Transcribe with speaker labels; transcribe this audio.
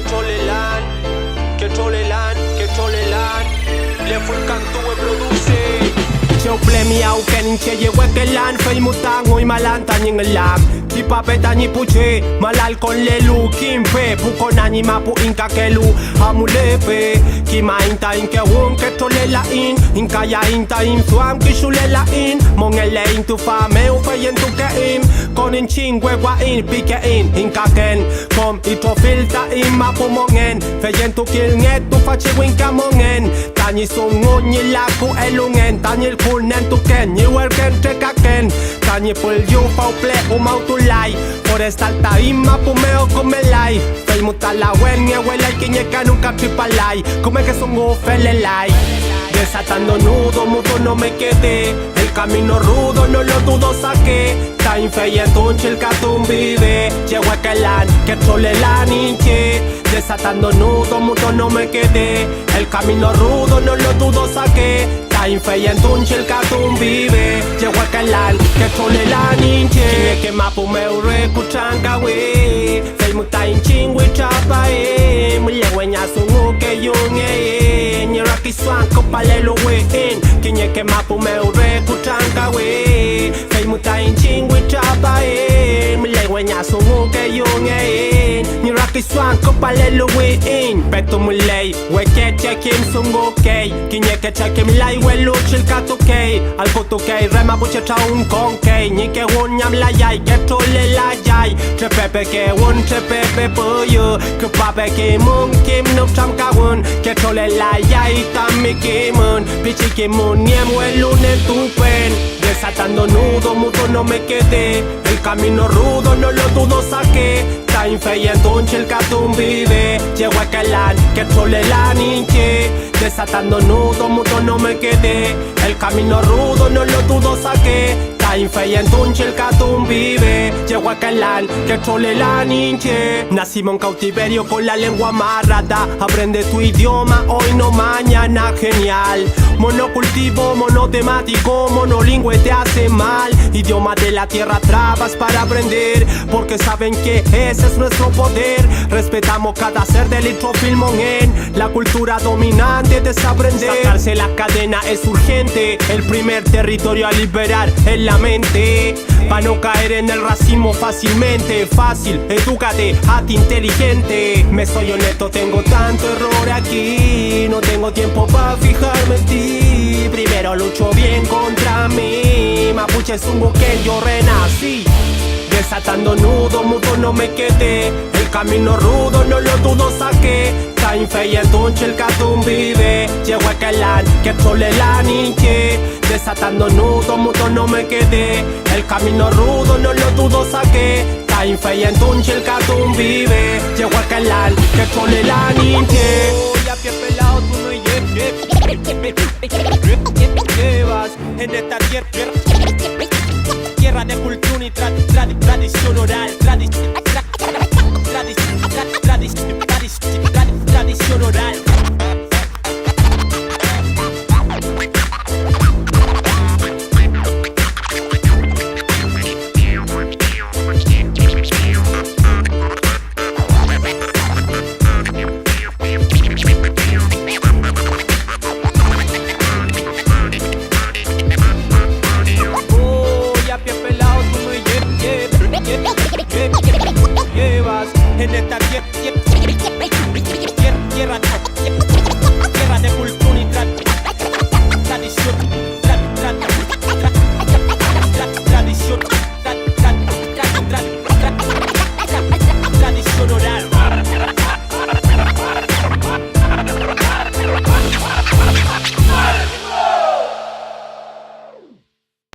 Speaker 1: cholelan Le fulkan tuwe produce
Speaker 2: Qe u blemi au kenin që je wekelan Fej mu tango i malan ta një ngëllam Ti pa peta një puqe Malal kon lelu Kim pe Puko na një ma pu inka kelu Hamu lepe Kima inta inke un ke cholela in Inka ja inta im Thuam kishu lela in Mongele in tu fa me u fejen tu ke im Konin qingwe gua in Pike in Inka ken Kom i to filta im ma pu mongen Fejen tu kil nget tu fa që winka mongen Ta një sungun një laku e lungen Ta një lkunen tu ken Një werken që ka ken Ta një pëllju pa u ple u ma u tu laj Forestal ta ima pu me o come laj Fej mu ta la wen nye welaj Ki nye ka nunca tripa laj Come que songo fele laj Desatando nudo, mudo no me quedé El camino rudo, no lo dudo saqué Ta infeyentun chilkatun vive Llego a kelan, que cholelan inche Desatando nudo, mudo no me quedé El camino rudo, no lo dudo saqué Ta infeyentun chilkatun vive Llego a kelan, que cholelan inche Kine ke mapu me ure kuchanga we Fei muta inchin we chapa Mlewe nya sungu ke yunge Nyiraki swanko palelo we Kinye ke mapu me ure kuchanga we Fei muta inchin we chapa Mlewe nya sungu ke yunge Nyiraki swanko palelo we Petu mulei we ke chekim sungu kei Kinye ke chekim lai we luchil katu kei Alko tu kei rema buche cha un kon kei Nike un nyam la yai ke chole la yai Tre pepe ke un tre pepe puyo Ke pape ke mung kim nup cham ka un Ke chole la yai tami kimun Pichi kimun niem we lunen tu pen Desatando nudo mudo no me quedé El camino rudo no lo dudo saqué Ta infeyentun chilkatun vive Llego a kelan que cholelan inche Desatando nudo mudo no me quedé El camino rudo no lo dudo saqué Ta infeyentun chilkatun vive Llego a kelan que cholelan inche Nacimos en cautiverio con la lengua amarrada Aprende tu idioma hoy no mañana genial Monocultivo, monotemático, monolingüe te hace mal Idioma de la tierra trabas para aprender Porque saben que ese es nuestro poder Respetamos cada ser del litrofilmón en La cultura dominante desaprender Sacarse la cadena es urgente El primer territorio a liberar es la mente Pa' no caer en el racismo fácilmente Fácil, edúcate, hazte inteligente Me soy honesto, tengo tanto error aquí No tengo tiempo pa' fijarme en ti Primero lucho bien contra mí Mapuche es un buque, yo renací Desatando nudo, mudo no me quedé El camino rudo, no lo dudo saqué Ta infeyentun chilkatun vive Llego a kelan, que cholelan inche Desatando nudo, mudo no me quedé El camino rudo, no lo dudo saqué Ta infeyentun chilkatun vive Llego a kelan, que cholelan inche
Speaker 1: Ya pie pelado tú no llevas En esta tierra de cultura y tradición oral